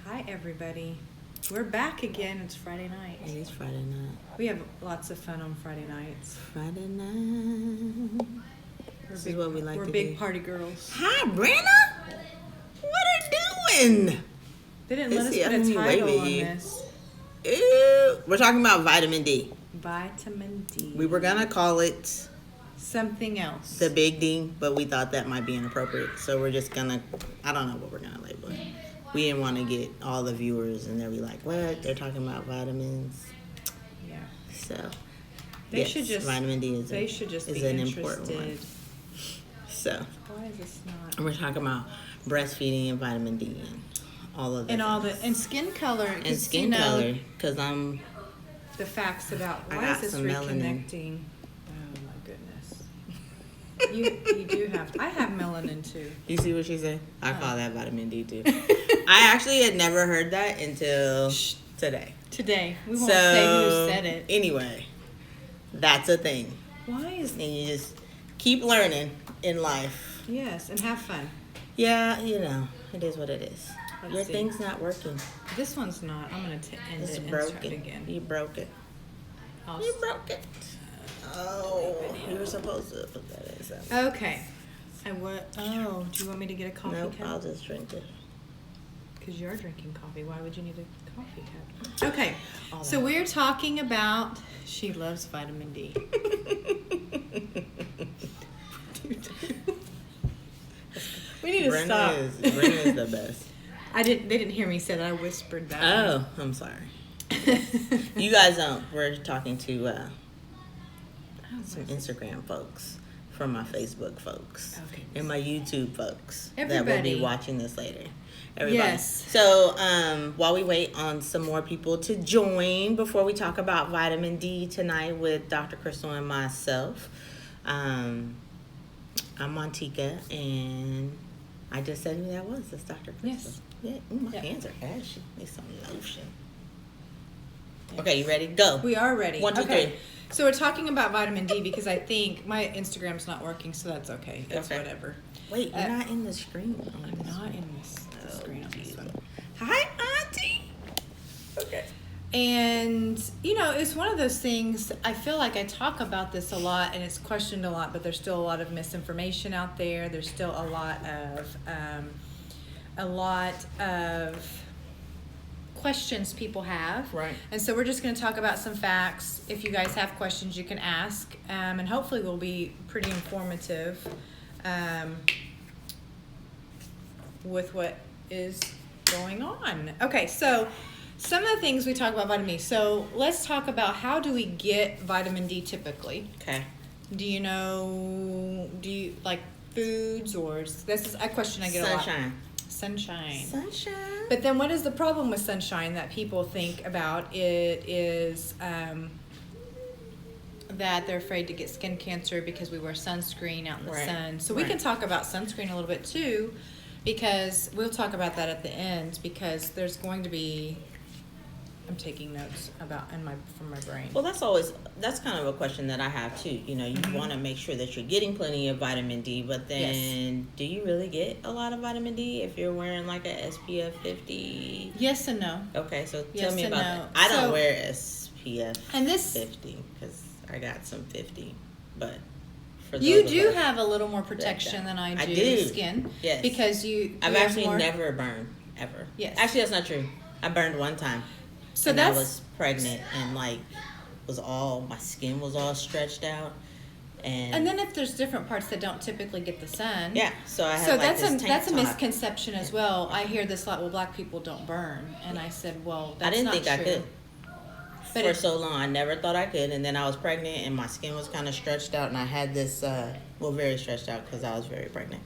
Hi, everybody. We're back again. It's Friday night. It is Friday night. We have lots of fun on Friday nights. Friday night. This is what we like to do. We're big party girls. Hi, Brenna. What are you doing? They didn't let us See, put I a knew title wavy on here. this. Ew. We're talking about vitamin D. Vitamin D. We were gonna call it Something else. the Big D, but we thought that might be inappropriate, so we're just gonna. I don't know what we're gonna label it. We didn't want to get all the viewers and they'll be like, "What? They're talking about vitamins." Yeah. So They yes, should just. vitamin D They should just is be an interested. important one. So Why is this not? we're talking about breastfeeding and vitamin D and all of that. And all the skin color. and skin color, because I'm. The facts about I why got is this some melanin. reconnecting? Oh my goodness. You do have. I have melanin too. You see what she said? I call that vitamin D too. I actually had never heard that until today. Today we won't say who said it. Anyway, that's a thing, Why is and you just keep learning in life. yes and have fun. Yeah, you know, it is what it is. Let's Your see. thing's not working. This one's not. I'm gonna end It's it and start broken. again. You broke it. I'll You broke it. Oh, you were supposed to put that in something. Okay. I what? Oh, do you want me to get a coffee Nope, I'll cup? just drink it. Because you're drinking coffee. Why would you need a coffee cup? Okay. All So that. we're talking about. She loves vitamin D. We need to stop. Brenna is the best. I didn't. They didn't hear me say that. I whispered that. Oh, I'm sorry. You guys don't. We're talking to some Instagram folks from my Facebook folks Okay. and my YouTube folks that will Everybody. be watching this later. Everybody. Yes. So while we wait on some more people to join before we talk about vitamin D tonight with Dr. Crystal and myself, I'm Montika, and I just said who that was. That's Dr. Crystal. Yes. Yeah. Ooh, my Yeah. hands are ashy. Need some lotion. Okay, you ready? Go. We are ready. 1, 2, okay. 3. So we're talking about vitamin D because I think my Instagram's not working, so that's okay. It's Okay. whatever. Wait, you're not in the screen. I'm not in this the screen on this one. Hi, Auntie. Okay. And, you know, it's one of those things, I feel like I talk about this a lot and it's questioned a lot, but there's still a lot of misinformation out there. There's still a lot of questions people have. Right. And so we're just going to talk about some facts. If you guys have questions, you can ask. And hopefully we'll be pretty informative with what is going on. Okay, so some of the things we talk about vitamin D. So let's talk about how do we get vitamin D typically. Okay. Do you like foods or this is a question I get a lot. Sunshine. Sunshine. But then what is the problem with sunshine that people think about? It is that they're afraid to get skin cancer because we wear sunscreen out in the Right. sun. So we Right. can talk about sunscreen a little bit too, because we'll talk about that at the end, because there's going to be, I'm taking notes about from my brain. Well, that's kind of a question that I have too. You know, you want to make sure that you're getting plenty of vitamin D, but then do you really get a lot of vitamin D if you're wearing like a SPF 50? Yes and no. Okay, so Yes tell me and about no. that. I don't So- wear SPF And this, 50 because I got some 50, but for you those of do us- have a little more protection than I do. I do. Skin. Yes. Because I've have actually more- never burned ever. Yes. Actually, that's not true. I burned one time. So and that's I was pregnant and like my skin was all stretched out, and then if there's different parts that don't typically get the sun. yeah. So I had So like that's this a tank that's a top. misconception as well. I hear this a lot. Well, black people don't burn, and I said, well, that's I didn't not think true. I could. But For it- so long, I never thought I could, and then I was pregnant, and my skin was kind of stretched out, and I had this, very stretched out because I was very pregnant.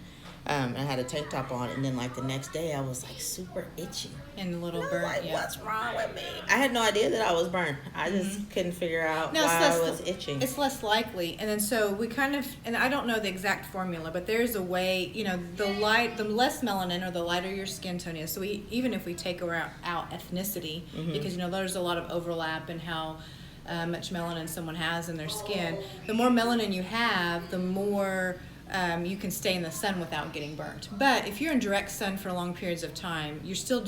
I had a tank top on, and then like the next day, I was like super itchy. And a little I was burn. like, Yeah. what's wrong with me? I had no idea that I was burned. I just couldn't figure out Now, why it's I less- was itching. It's less likely, and then so we kind of, and I don't know the exact formula, but there's a way. You know, the less melanin or the lighter your skin tone is. So even if we take out ethnicity, because you know there's a lot of overlap in how much melanin someone has in their skin. The more melanin you have, the more you can stay in the sun without getting burnt. But if you're in direct sun for long periods of time, you're still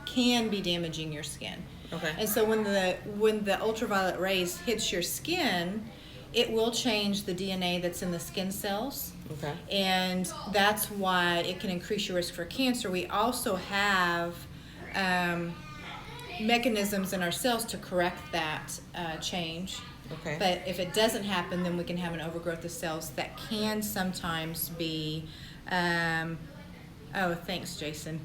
can be damaging your skin. Okay. And so when the ultraviolet rays hits your skin, it will change the DNA that's in the skin cells. Okay. And that's why it can increase your risk for cancer. We also have mechanisms in our cells to correct that change. Okay. But if it doesn't happen, then we can have an overgrowth of cells that can sometimes be, oh, thanks, Jason.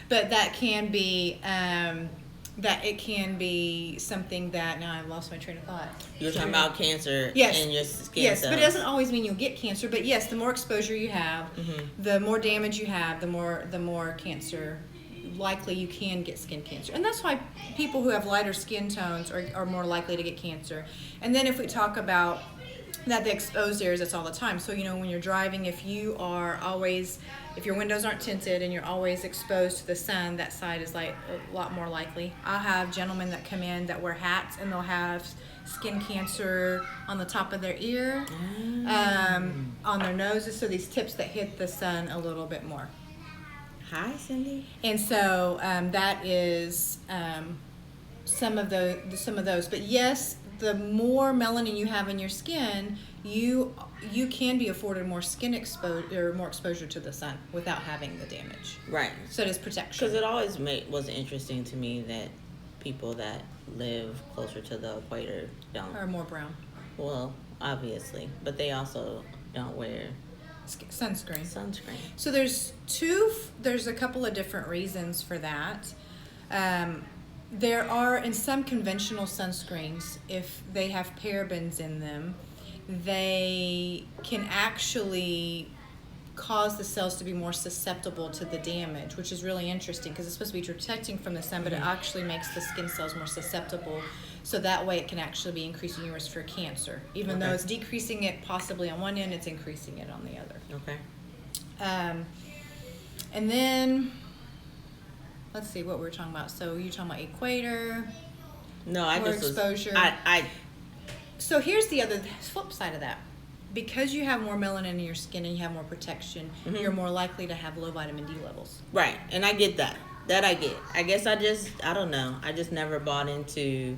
But that can be, that it can be something that, now I've lost my train of thought. You're talking about cancer Yes. in your skin Yes, cells. but it doesn't always mean you'll get cancer. But yes, the more exposure you have, the more damage you have, the more cancer likely you can get skin cancer. And that's why people who have lighter skin tones are more likely to get cancer. And then if we talk about that, the exposed areas, that's all the time. So, when you're driving, if your windows aren't tinted and you're always exposed to the sun, that side is like a lot more likely. I'll have gentlemen that come in that wear hats and they'll have skin cancer on the top of their ear, on their noses, so these tips that hit the sun a little bit more. Hi, Cindy. And so that is some of those. But yes, the more melanin you have in your skin, you can be afforded more skin exposure or more exposure to the sun without having the damage. Right. So it is protection. Because it always was interesting to me that people that live closer to the equator don't. Or more brown. Well, obviously, but they also don't wear Sunscreen. sunscreen. So there's a couple of different reasons for that. There are, in some conventional sunscreens, if they have parabens in them, they can actually cause the cells to be more susceptible to the damage, which is really interesting because it's supposed to be protecting from the sun, but it actually makes the skin cells more susceptible. So that way it can actually be increasing your risk for cancer. Even though it's decreasing it possibly on one end, it's increasing it on the other. Okay. And then, let's see what we were talking about. So you're talking about equator. No, I More just exposure. So here's the other flip side of that. Because you have more melanin in your skin and you have more protection, you're more likely to have low vitamin D levels. Right, and I get that. That I get. I guess I don't know. I just never bought into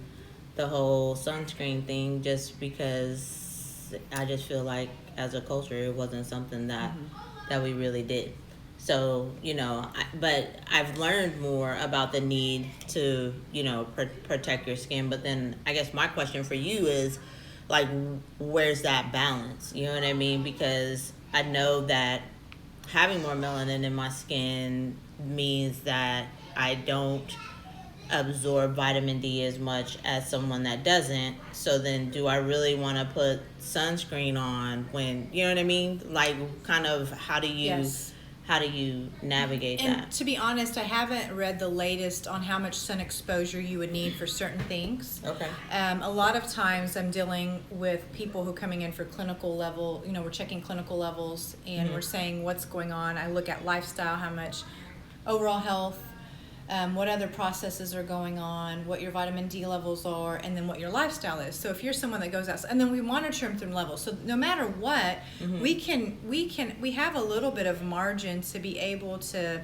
the whole sunscreen thing just because I just feel like as a culture it wasn't something that we really did. So, but I've learned more about the need to, protect your skin. But then I guess my question for you is, like, where's that balance? You know what I mean? Because I know that having more melanin in my skin means that I don't absorb vitamin D as much as someone that doesn't. So then do I really want to put sunscreen on when, you know what I mean? Like, kind of how do you... Yes. How do you navigate And that? to be honest, I haven't read the latest on how much sun exposure you would need for certain things. Okay. A lot of times I'm dealing with people who are coming in for clinical level, we're checking clinical levels and we're saying what's going on. I look at lifestyle, how much overall health, what other processes are going on, what your vitamin D levels are, and then what your lifestyle is. So if you're someone that goes outside, and then we monitor them through levels. So no matter what, we have a little bit of margin to be able to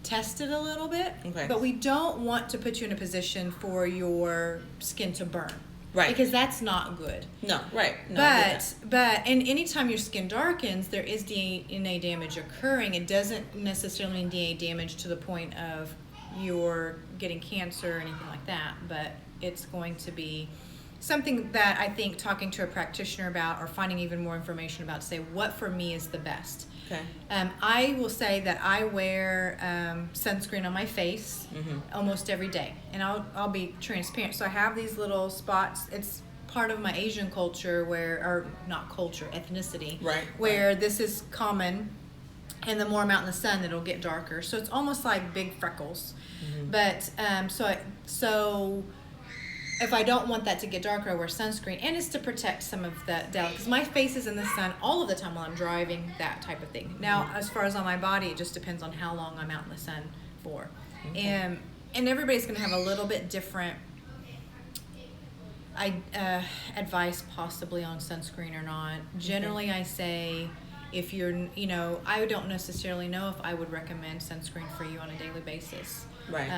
test it a little bit. Okay. But we don't want to put you in a position for your skin to burn. Right. Because that's not good. No, right. No, I get But anytime your skin darkens, there is DNA damage occurring. It doesn't necessarily mean DNA damage to the point of you're getting cancer or anything like that, but it's going to be something that I think talking to a practitioner about or finding even more information about to say what for me is the best. Okay. I will say that I wear sunscreen on my face almost every day, and I'll be transparent. So I have these little spots. It's part of my Asian culture or not culture, ethnicity, Right. where this is common. And the more I'm out in the sun, it'll get darker. So it's almost like big freckles. But so if I don't want that to get darker, I wear sunscreen, and it's to protect some of that down because my face is in the sun all of the time while I'm driving, that type of thing. Now, as far as on my body, it just depends on how long I'm out in the sun for. And everybody's going to have a little bit different advice possibly on sunscreen or not. Generally, I say if you're, I don't necessarily know if I would recommend sunscreen for you on a daily basis. Right.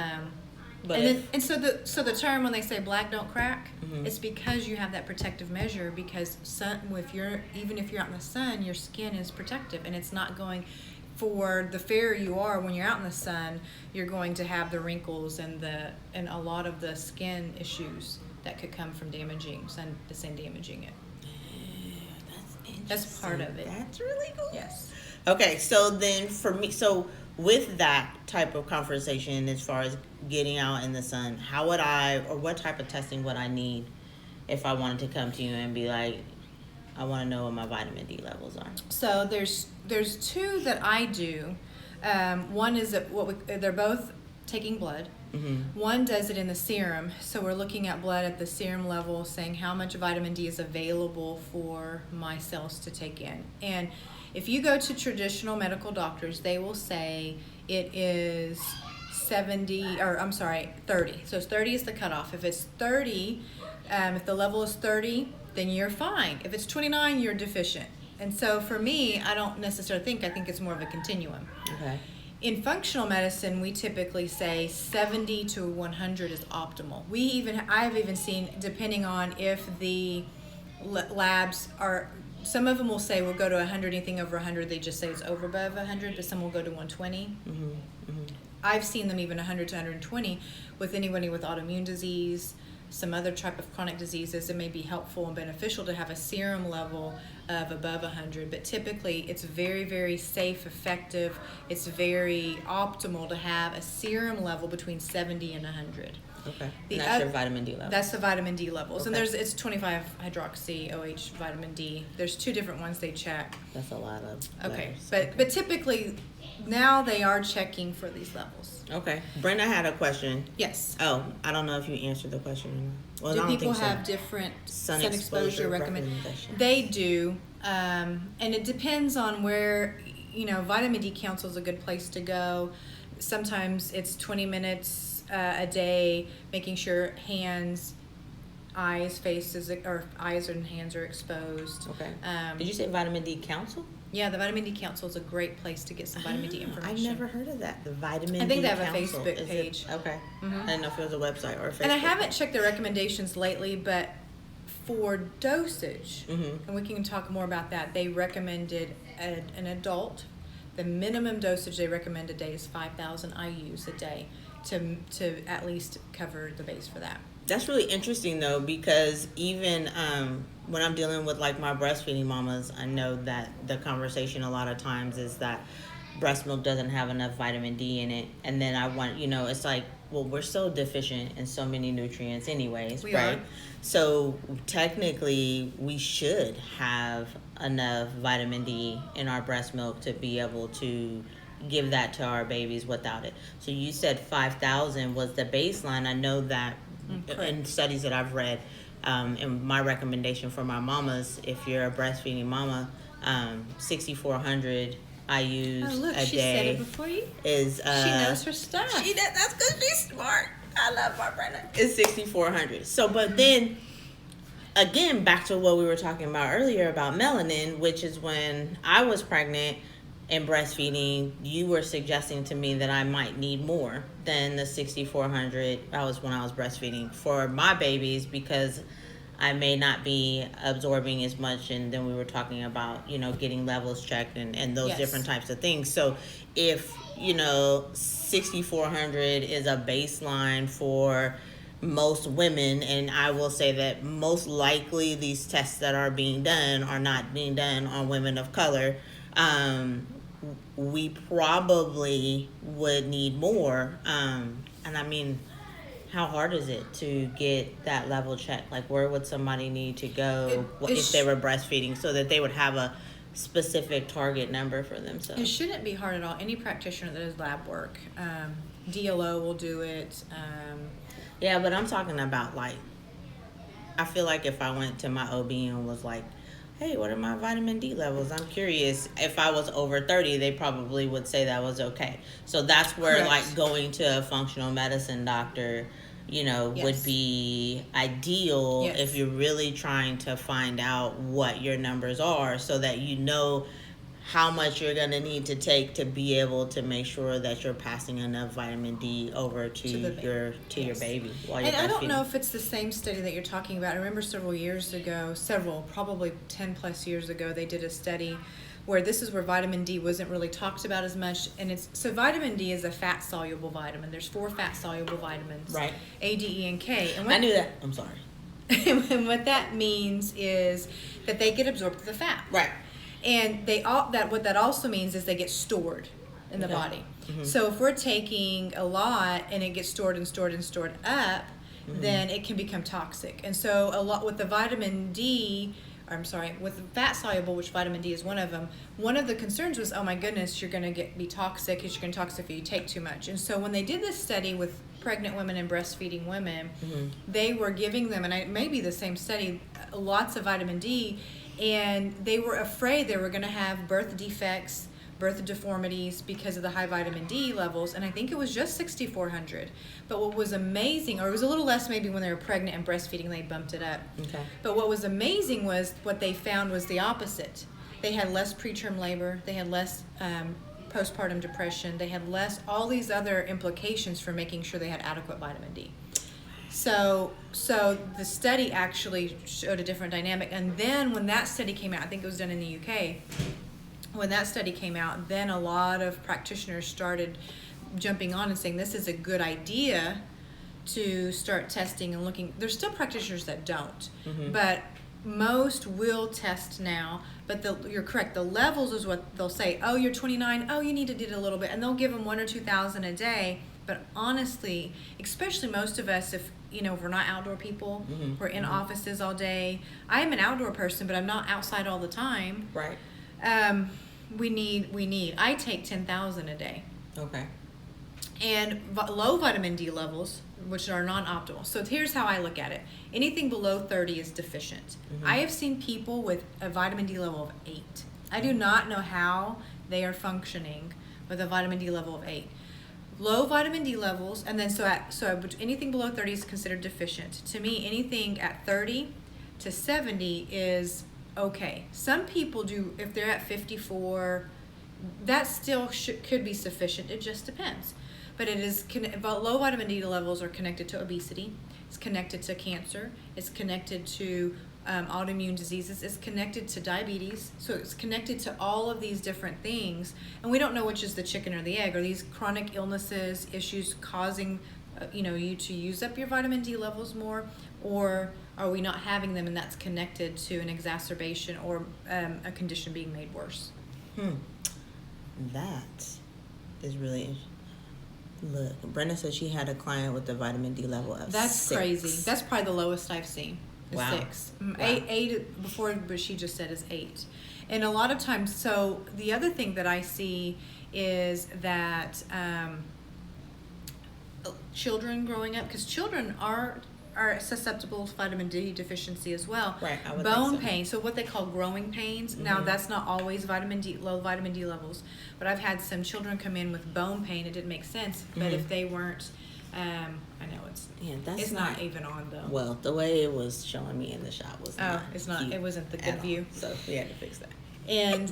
But so the term when they say black don't crack, it's because you have that protective measure, because even if you're out in the sun, your skin is protective, and it's not going. For the fairer you are when you're out in the sun, you're going to have the wrinkles and a lot of the skin issues that could come from the sun damaging it. That's part of it. That's really cool. Yes. Okay, so then for me, with that type of conversation, as far as getting out in the sun, how would what type of testing would I need if I wanted to come to you and be like, I want to know what my vitamin D levels are? So there's two that I do. One is they're both taking blood. Mm-hmm. One does it in the serum, so we're looking at blood at the serum level, saying how much vitamin D is available for my cells to take in. And if you go to traditional medical doctors, they will say it is 30. So 30 is the cutoff. If it's 30, if the level is 30, then you're fine. If it's 29, you're deficient. And so for me, I don't necessarily I think it's more of a continuum. Okay. In functional medicine, we typically say 70 to 100 is optimal. I've even seen, depending on if the labs are, some of them will say we'll go to 100, anything over 100, they just say it's over above 100, but some will go to 120. Mm-hmm. Mm-hmm. I've seen them even 100 to 120 with anybody with autoimmune disease, some other type of chronic diseases. It may be helpful and beneficial to have a serum level of above 100, but typically it's very, very safe, effective. It's very optimal to have a serum level between 70 and 100. Okay. And that's your vitamin D level. That's the vitamin D levels. Okay. And it's 25 hydroxy OH vitamin D. There's two different ones they check. That's a lot of okay. But typically now they are checking for these levels. Okay. Brenda had a question. Yes. Oh, I don't know if you answered the question. Well, do people have different sun exposure recommendations? They do. And it depends on where, Vitamin D Council is a good place to go. Sometimes it's 20 minutes a day, making sure eyes, faces, or eyes and hands are exposed. Okay. Did you say Vitamin D Council? Yeah, the Vitamin D Council is a great place to get some vitamin D information. I've never heard of that. The Vitamin D Council. I think they have a Facebook page. Okay. Mm-hmm. I didn't know if it was a website or a Facebook. And I haven't checked the recommendations lately, but for dosage, and we can talk more about that, they recommended an adult. The minimum dosage they recommend a day is 5,000 IUs a day to at least cover the base for that. That's really interesting though, because even when I'm dealing with like my breastfeeding mamas, I know that the conversation a lot of times is that breast milk doesn't have enough vitamin D in it, and then I want, it's like, well, we're so deficient in so many nutrients anyways, right? So technically we should have enough vitamin D in our breast milk to be able to give that to our babies without it. So you said 5,000 was the baseline. I know that in studies that I've read, and my recommendation for my mamas, if you're a breastfeeding mama, 6,400 IUs a she day said it before you. Is she knows her stuff. That's because she's smart. I love my Brenda. It's 6,400. So, but then again, back to what we were talking about earlier about melanin, which is when I was pregnant and breastfeeding, you were suggesting to me that I might need more than the 6,400. That was when I was breastfeeding for my babies, because I may not be absorbing as much. And then we were talking about, getting levels checked and those different types of things. So if, 6,400 is a baseline for most women, and I will say that most likely these tests that are being done are not being done on women of color, we probably would need more. And I mean, how hard is it to get that level checked? Like, where would somebody need to go if they were breastfeeding so that they would have a specific target number for themselves? It shouldn't be hard at all. Any practitioner that does lab work, DLO will do it. Yeah, but I'm talking about, like, I feel like if I went to my OB and was like, hey, what are my vitamin D levels? I'm curious. If I was over 30, they probably would say that was okay. So that's where, like, going to a functional medicine doctor would Yes. be ideal Yes. if you're really trying to find out what your numbers are, so that you know how much you're going to need to take to be able to make sure that you're passing enough vitamin D over to To the baby. your Yes. baby while you're And I don't breastfeeding. know if it's the same study that you're talking about. I remember several years ago, probably 10 plus years ago, they did a study where this is where vitamin D wasn't really talked about as much. And so vitamin D is a fat soluble vitamin. There's 4 fat soluble vitamins. Right. A, D, E, and K. And I knew that. I'm sorry. and what that means is that they get absorbed to the fat. Right. And what that also means is they get stored in the Okay. body. Mhm. So if we're taking a lot and it gets stored and stored and stored up, then it can become toxic. And so a lot with the vitamin D, with fat soluble, which vitamin D is one of them, one of the concerns was, oh my goodness, you're going to be toxic, you're going to toxic if you take too much. And so when they did this study with pregnant women and breastfeeding women, they were giving them, and it may be the same study, lots of vitamin D, and they were afraid they were going to have birth defects, birth deformities because of the high vitamin D levels, and I think it was just 6,400. But what was amazing, or it was a little less maybe when they were pregnant and breastfeeding, they bumped it up. Okay. But what was amazing was what they found was the opposite. They had less preterm labor, they had less postpartum depression, they had less all these other implications for making sure they had adequate vitamin D. So the study actually showed a different dynamic. And then when that study came out, I think it was done in the UK, when that study came out, then a lot of practitioners started jumping on and saying this is a good idea to start testing and looking. There's still practitioners that don't, but most will test now. But you're correct, the levels is what they'll say. Oh, you're 29, oh, you need to do it a little bit. And they'll give them 1,000 or 2,000 a day. But honestly, especially most of us, if we're not outdoor people, we're in offices all day. I am an outdoor person, but I'm not outside all the time. Right. We need. I take 10,000 a day, Okay. and low vitamin D levels, which are non-optimal. So here's how I look at it: anything below 30 is deficient. I have seen people with a vitamin D level of 8. I do not know how they are functioning with a vitamin D level of 8. Low vitamin D levels, and then so anything below 30 is considered deficient. To me, anything at 30 to 70 is okay. Some people do, if they're at 54, that still could be sufficient. It just depends. But low vitamin D levels are connected to obesity. It's connected to cancer. It's connected to autoimmune diseases. It's connected to diabetes. So it's connected to all of these different things. And we don't know which is the chicken or the egg. Are these chronic illnesses, issues causing you to use up your vitamin D levels more? Or are we not having them and that's connected to an exacerbation or a condition being made worse? That is really interesting. Look, Brenda said she had a client with a vitamin D level of That's 6. crazy. That's probably the lowest I've seen. Is Wow. 6. Wow. Eight before, but she just said is 8. And a lot of times, so the other thing that I see is that children growing up, because children are susceptible to vitamin D deficiency as well. Right, I would Bone think so. pain, so what they call growing pains. Now that's not always low vitamin D levels, but I've had some children come in with bone pain. It didn't make sense, but if they weren't, I know it's not even on though. Well, the way it was showing me in the shop was not it's not. cute It wasn't the at good all. view. So we had to fix that. And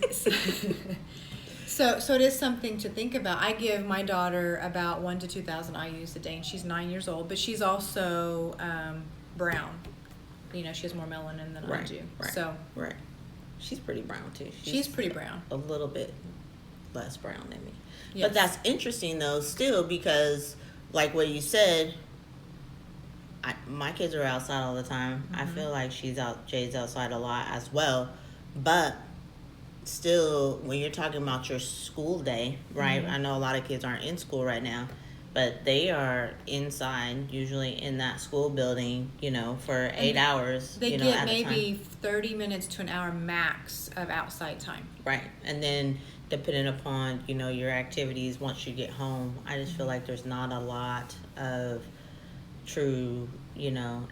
so it is something to think about. I give my daughter about 1,000 to 2,000 IUs a day, and she's 9 years old, but she's also brown. She has more melanin than I do. Right. So right. She's pretty brown too. she's pretty brown. A little bit less brown than me. Yes. But that's interesting though, still, because like what you said, my kids are outside all the time. I feel like Jay's outside a lot as well. But still, when you're talking about your school day, right? I know a lot of kids aren't in school right now, but they are inside, usually in that school building, for 8 hours. They at get a maybe time. 30 minutes to an hour max of outside time. Right. And then depending upon, your activities once you get home, I just feel like there's not a lot of true,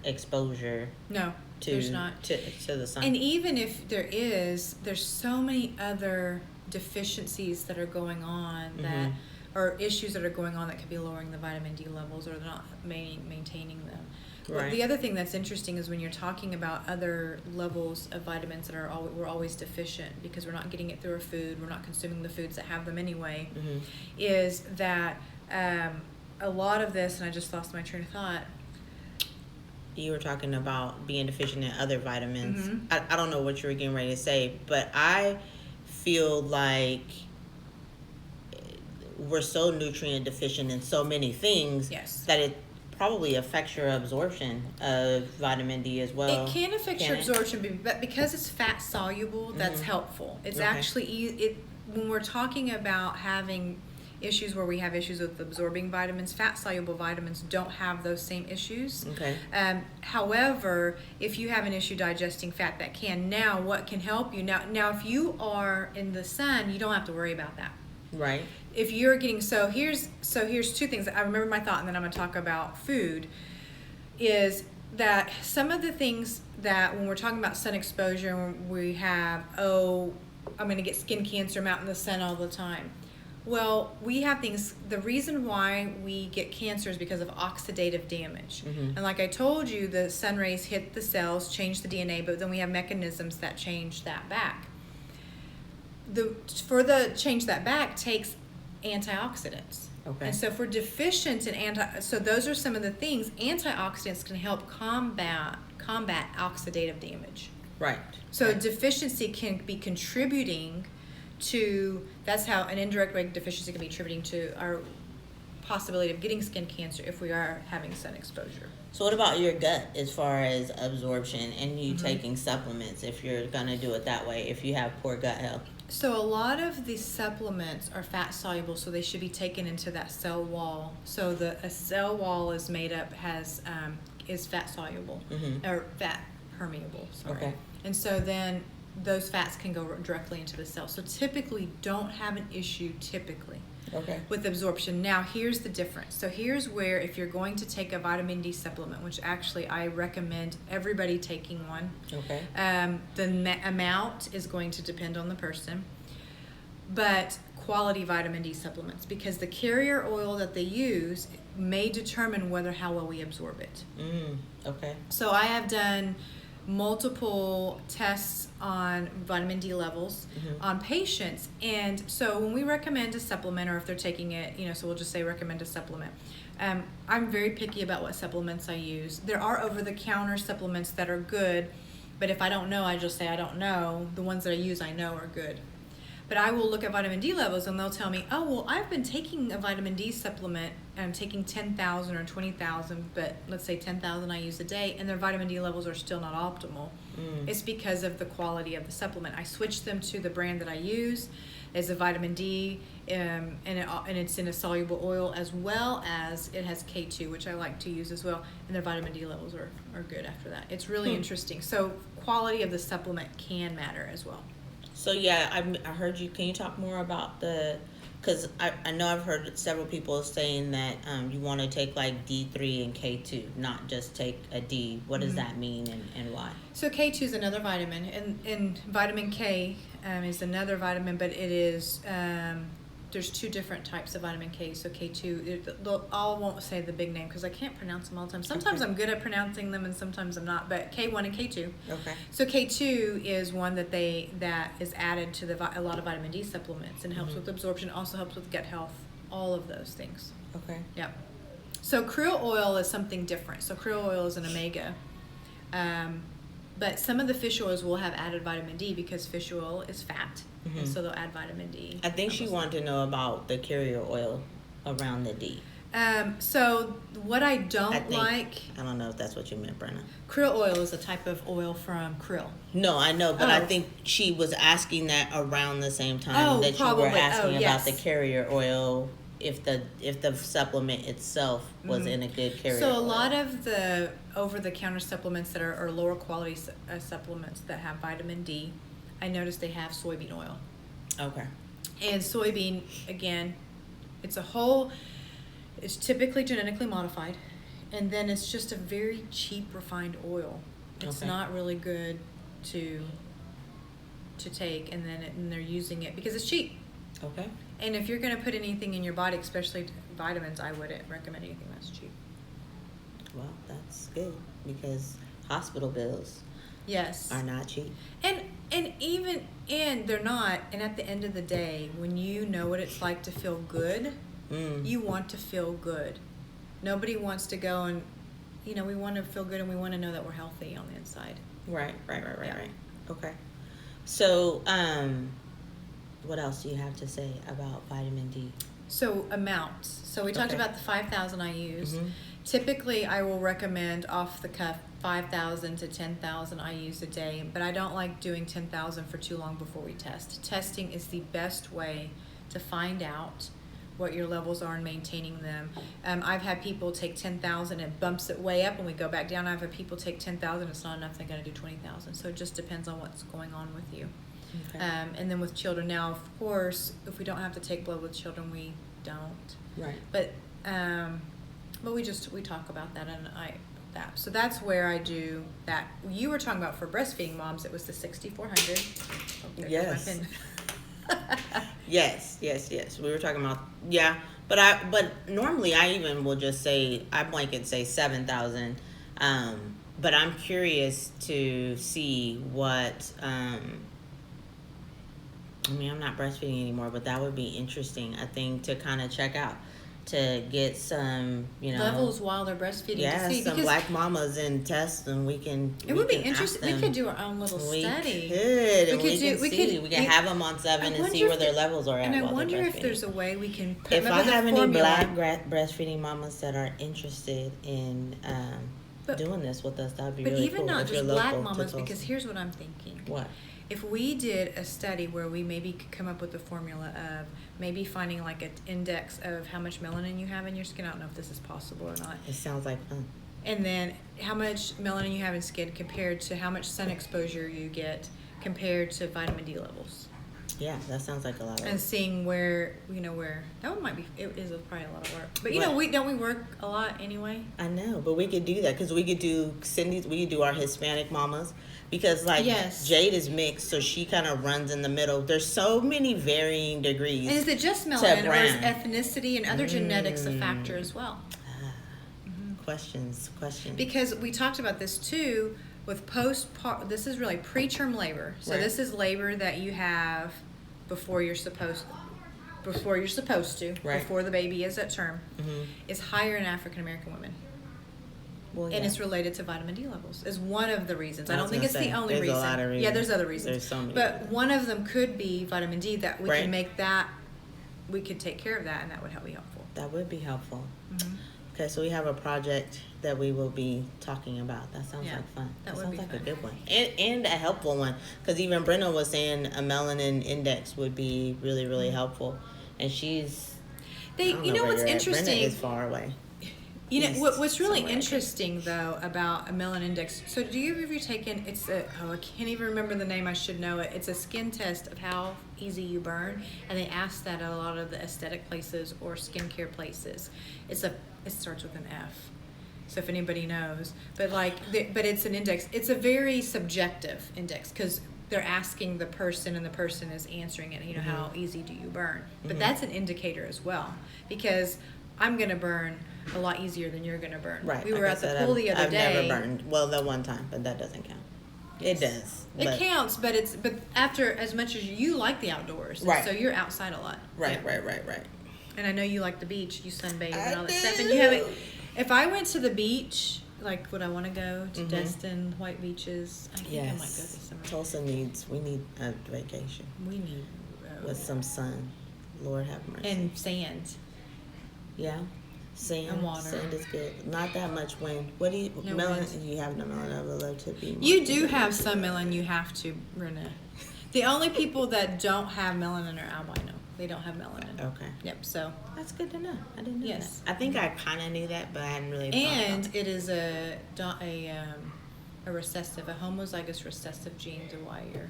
exposure No, to there's not. to the sun. And even if there is, there's so many other deficiencies that are going on that or issues that are going on that could be lowering the vitamin D levels or not maintaining them. Well, Right. the other thing that's interesting is when you're talking about other levels of vitamins that we're always deficient because we're not getting it through our food, we're not consuming the foods that have them anyway, is that a lot of this, and I just lost my train of thought. You were talking about being deficient in other vitamins. Mhm. I don't know what you were getting ready to say, but I feel like we're so nutrient deficient in so many things Yes. that it probably affects your absorption of vitamin D as well. It can affect your Can it? absorption, but because it's fat soluble, that's helpful. It's Okay. actually when we're talking about having issues where we have issues with absorbing vitamins, fat soluble vitamins don't have those same issues. Okay. However, if you have an issue digesting fat, that can. Now, what can help you now? If you are in the sun, you don't have to worry about that. Right. If you're getting here's two things. I remember my thought, and then I'm going to talk about food. Is that some of the things that when we're talking about sun exposure, we have I'm going to get skin cancer, I'm out in the sun all the time. Well, we have things. The reason why we get cancer is because of oxidative damage. And like I told you, the sun rays hit the cells, change the DNA, but then we have mechanisms that change that back. For the change that back takes antioxidants. Okay. And so if we're deficient in so those are some of the things. Antioxidants can help combat oxidative damage. Right. So Right. deficiency can be contributing to, that's how an indirect way deficiency can be contributing to our possibility of getting skin cancer if we are having sun exposure. So what about your gut as far as absorption and you taking supplements if you're going to do it that way, if you have poor gut health? So a lot of these supplements are fat soluble, so they should be taken into that cell wall. So a cell wall is made up, is fat soluble, or fat permeable, sorry. Okay. And so then those fats can go directly into the cell. So typically don't have an issue Okay. with absorption. Now here's the difference. So here's where if you're going to take a vitamin D supplement, which actually I recommend everybody taking one, Okay. the amount is going to depend on the person, but quality vitamin D supplements, because the carrier oil that they use may determine how well we absorb it. Okay. So I have done multiple tests on vitamin D levels on patients, and so when we recommend a supplement, or if they're taking it, so we'll just say recommend a supplement. I'm very picky about what supplements I use. There are over-the-counter supplements that are good, but if I don't know, I just say I don't know. The ones that I use I know are good. But I will look at vitamin D levels and they'll tell me, oh, well, I've been taking a vitamin D supplement and I'm taking 10,000 or 20,000, but let's say 10,000 I use a day, and their vitamin D levels are still not optimal. It's because of the quality of the supplement. I switched them to the brand that I use as a vitamin D, and it's in a soluble oil, as well as it has K2, which I like to use as well, and their vitamin D levels are good after that. It's really interesting. So quality of the supplement can matter as well. So yeah, I heard you. Can you talk more about because I know I've heard several people saying that you want to take like D3 and K2, not just take a D. What does that mean and why? So K2 is another vitamin, and vitamin K is another vitamin, but it is, there's two different types of vitamin K. So K2, I won't say the big name because I can't pronounce them all the time. Sometimes I'm good at pronouncing them and sometimes I'm not, but K1 and K2. Okay. So K2 is one that is added to a lot of vitamin D supplements and helps with absorption, also helps with gut health, all of those things. Okay. Yep. So krill oil is something different. So krill oil is an omega. But some of the fish oils will have added vitamin D because fish oil is fat, and so they'll add vitamin D. I think she wanted to know about the carrier oil around the D. So what I don't I don't know if that's what you meant, Brenna. krill oil is a type of oil from krill. No, I know, but I Oh. think she was asking that around the same time that you probably. were asking yes. about the carrier oil. If the supplement itself was in a good carrier So a oil. lot of the over-the-counter supplements that are lower quality supplements that have vitamin D, I noticed they have soybean oil. Okay. And soybean, again, it's typically genetically modified, and then it's just a very cheap refined oil. It's Okay. not really good to take, and they're using it because it's cheap. Okay. And if you're going to put anything in your body, especially vitamins, I wouldn't recommend anything that's cheap. Well, that's good because hospital bills Yes. are not cheap. And they're not. And at the end of the day, when you know what it's like to feel good, you want to feel good. Nobody wants to go and, we want to feel good and we want to know that we're healthy on the inside. Right. Yeah. Okay. So, what else do you have to say about vitamin D? So amounts. So we talked Okay. about the 5,000 I use. Mhm. Typically, I will recommend off the cuff 5,000 to 10,000 I use a day, but I don't like doing 10,000 for too long before we test. Testing is the best way to find out what your levels are and maintaining them. I've had people take 10,000 and bumps it way up and we go back down. I've had people take 10,000, it's not enough, they got to do 20,000. So it just depends on what's going on with you. Okay. And then with children, now of course, if we don't have to take blood with children, we don't. Right. But we talk about that so that's where I do that. You were talking about for breastfeeding moms, it was the 6,400. Yes. Yes. We were talking about but normally I even will just say I blanket say 7,000. But I'm curious to see what I'm not breastfeeding anymore, but that would be interesting, I think, to kind of check out, to get some, levels while they're breastfeeding. Yeah, to see, some black mamas in tests, and we can. It would be interesting. We could do our own little study. We can have them on 7 and see where their levels are at. And I while wonder they're if there's a way we can. If I have any black breastfeeding mamas that are interested in doing this with us, that'd be really cool. But even not just black mamas, because here's what I'm thinking. What? If we did a study where we maybe could come up with a formula of maybe finding like an index of how much melanin you have in your skin. I don't know if this is possible or not. It sounds like fun. And then how much melanin you have in skin compared to how much sun exposure you get compared to vitamin D levels. Yeah, that sounds like a lot of work. And seeing where that one might be, it is probably a lot of work. But don't we work a lot anyway? I know, but we could do that because we could do our Hispanic mamas because Jade is mixed, so she kind of runs in the middle. There's so many varying degrees. And is it just melanin or is ethnicity and other genetics a factor as well? Questions. Because we talked about this too with this is really preterm labor. So this is labor that you have before you're supposed to, before the baby is at term, is higher in African American women. Well, and it's related to vitamin D levels is one of the reasons. I don't think it's the only reason. There's a lot of reasons. Yeah, there's other reasons. There's so many. But one of them could be vitamin D that we can make that, we could take care of that and that would be helpful. That would be helpful. Okay, so we have a project that we will be talking about. That sounds like fun. That sounds like fun. A good one. And a helpful one. Because even Brenda was saying a melanin index would be really, really helpful. And she's... what's interesting... Brenda is far away. What's really interesting, though, about a melanin index... So have you ever taken... I can't even remember the name. I should know it. It's a skin test of how easy you burn. And they ask that at a lot of the aesthetic places or skincare places. It starts with an F. So if anybody knows. But but it's an index. It's a very subjective index because they're asking the person and the person is answering it. How easy do you burn? But that's an indicator as well because I'm going to burn a lot easier than you're going to burn. Right. We were at the pool the other day. I've never burned. Well, the one time, but that doesn't count. It does. It counts, but after as much as you like the outdoors. Right. So you're outside a lot. Right. And I know you like the beach. You sunbathe and all that stuff. And you haven't. If I went to the beach, would I want to go to Destin, White Beaches? I think I might go this summer. Tulsa we need a vacation. We need. With some sun. Lord have mercy. And sand. Yeah. Sand. And water. Sand is good. Not that much wind. What do you, melanin? You have no melanin. I would love to be more. You do have some melanin. You have to, Renee. The only people that don't have melanin are albino. They don't have melanin. Okay. Yep. So that's good to know. I didn't know that. I think I kind of knew that, but I hadn't really. And it is a recessive, a homozygous recessive gene to why you're.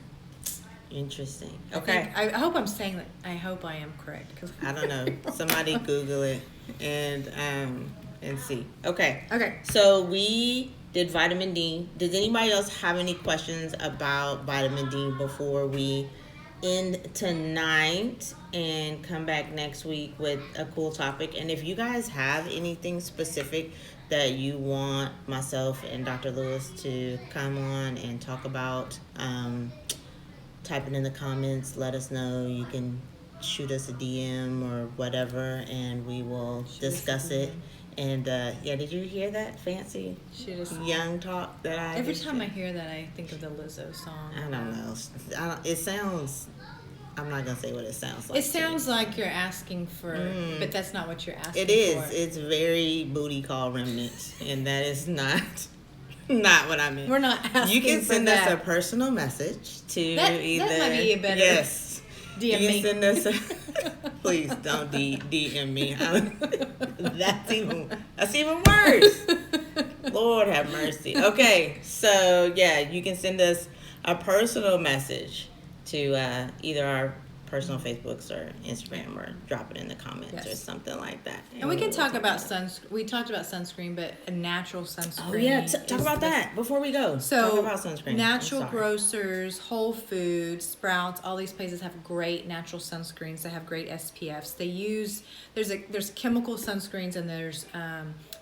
Interesting. Okay. I hope I'm saying that. I hope I am correct. I don't know. Somebody Google it and see. Okay. Okay. So we did vitamin D. Does anybody else have any questions about vitamin D before we end tonight and come back next week with a cool topic. And if you guys have anything specific that you want myself and Dr. Lewis to come on and talk about, type it in the comments. Let us know. You can shoot us a DM or whatever, and we will discuss it. And did you hear that fancy young talk that I? Every time I hear that, I think of the Lizzo song. I don't know. It sounds. I'm not gonna say what it sounds like. It sounds like you're asking for, but that's not what you're asking. It is. For. It's very booty call remnants, and that is not what I mean. We're not asking. You can send for us that. a personal message to That might be a better. Yes. DM you me. can send us please don't DM me. That's even worse. Lord have mercy. Okay, so you can send us a personal message to either our personal Facebooks or Instagram, or drop it in the comments or something like that. And we can talk about sunscreen. We talked about sunscreen, but a natural sunscreen. Oh yeah, talk about that before we go. So talk about sunscreen. Natural Grocers, Whole Foods, Sprouts, all these places have great natural sunscreens. They have great SPFs. They use there's chemical sunscreens and there's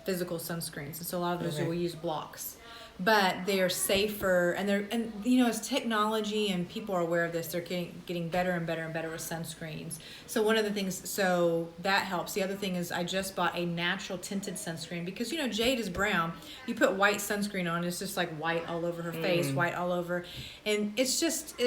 physical sunscreens, and so a lot of those will use blocks. But they are safer, and as technology and people are aware of this, they're getting better and better and better with sunscreens. So one of the things, so that helps. The other thing is I just bought a natural tinted sunscreen because jade is brown. You put white sunscreen on, it's just like white all over her face, white all over, and it's just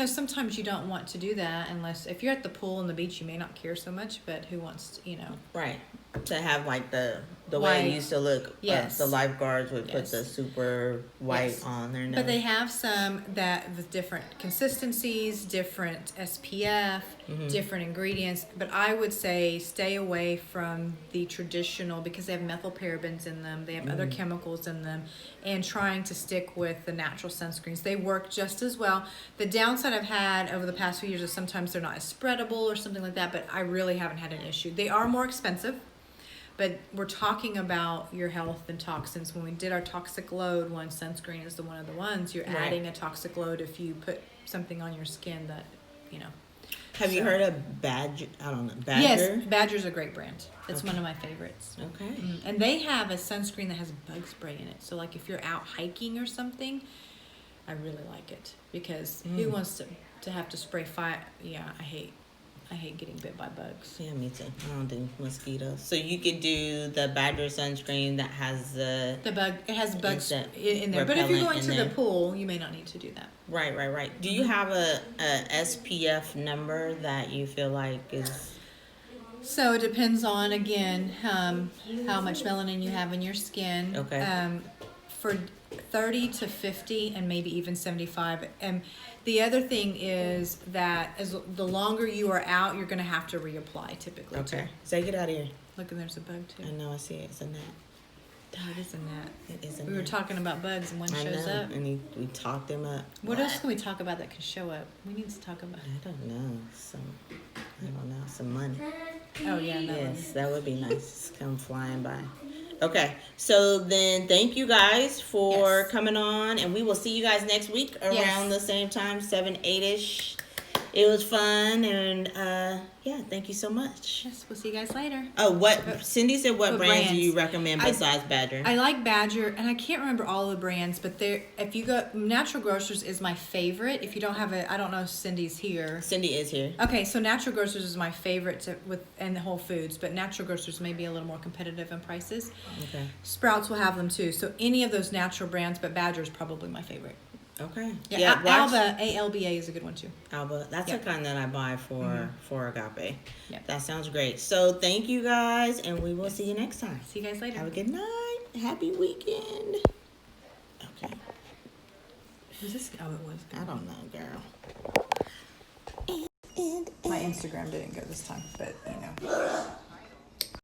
sometimes you don't want to do that unless if you're at the pool and the beach, you may not care so much. But who wants to, right. To have like the way white. it used to look, Yes. The lifeguards would put the super white Yes. on their nose. But they have some that with different consistencies, different SPF, different ingredients. But I would say stay away from the traditional because they have methylparabens in them. They have other chemicals in them, and trying to stick with the natural sunscreens. They work just as well. The downside I've had over the past few years is sometimes they're not as spreadable or something like that, but I really haven't had an issue. They are more expensive. But we're talking about your health and toxins. When we did our toxic load, one sunscreen is one of the ones. You're adding a toxic load if you put something on your skin that, Have you heard of Badger? I don't know. Badger? Yes, Badger's a great brand. It's one of my favorites. Okay. And they have a sunscreen that has bug spray in it. So like if you're out hiking or something, I really like it because who wants to have to spray fire? Yeah, I hate getting bit by bugs. Yeah, me too. I don't do mosquitoes. So you could do the Badger sunscreen that has the bug. It has bugs in there. But if you're going to the pool, you may not need to do that. Right. Do you have a SPF number that you feel like is? So it depends on again how much melanin you have in your skin. Okay. For 30 to 50 and maybe even 75. And the other thing is that as the longer you are out, you're going to have to reapply typically. Okay. Too. So get out of here. Look, and there's a bug too. I know. I see it. It's a gnat. Oh, it is a gnat. It is a We were gnat. talking about bugs and one I shows know. up. And we talked him up. What else can we talk about that can show up? We need to talk about. I don't know. Some money. Oh yeah, that Yes, one. that would be nice. Come flying by. Okay, so then thank you guys for coming on, and we will see you guys next week around the same time, 7, 8-ish. It was fun, and thank you so much. Yes, we'll see you guys later. Oh, Cindy said what brands do you brands? recommend besides Badger? I like Badger, and I can't remember all the brands, but if you go, Natural Grocers is my favorite. If you don't have I don't know if Cindy's here. Cindy is here. Okay, so Natural Grocers is my favorite and the Whole Foods, but Natural Grocers may be a little more competitive in prices. Okay. Sprouts will have them too. So any of those natural brands, but Badger is probably my favorite. Okay. Yeah, watch Alba, ALBA is a good one too. Alba. That's the kind that I buy for Agape. Yep. That sounds great. So thank you guys, and we will see you next time. See you guys later. Have a good night. Happy weekend. Okay. Was this? Oh, it was. I don't know, girl. My Instagram didn't go this time, but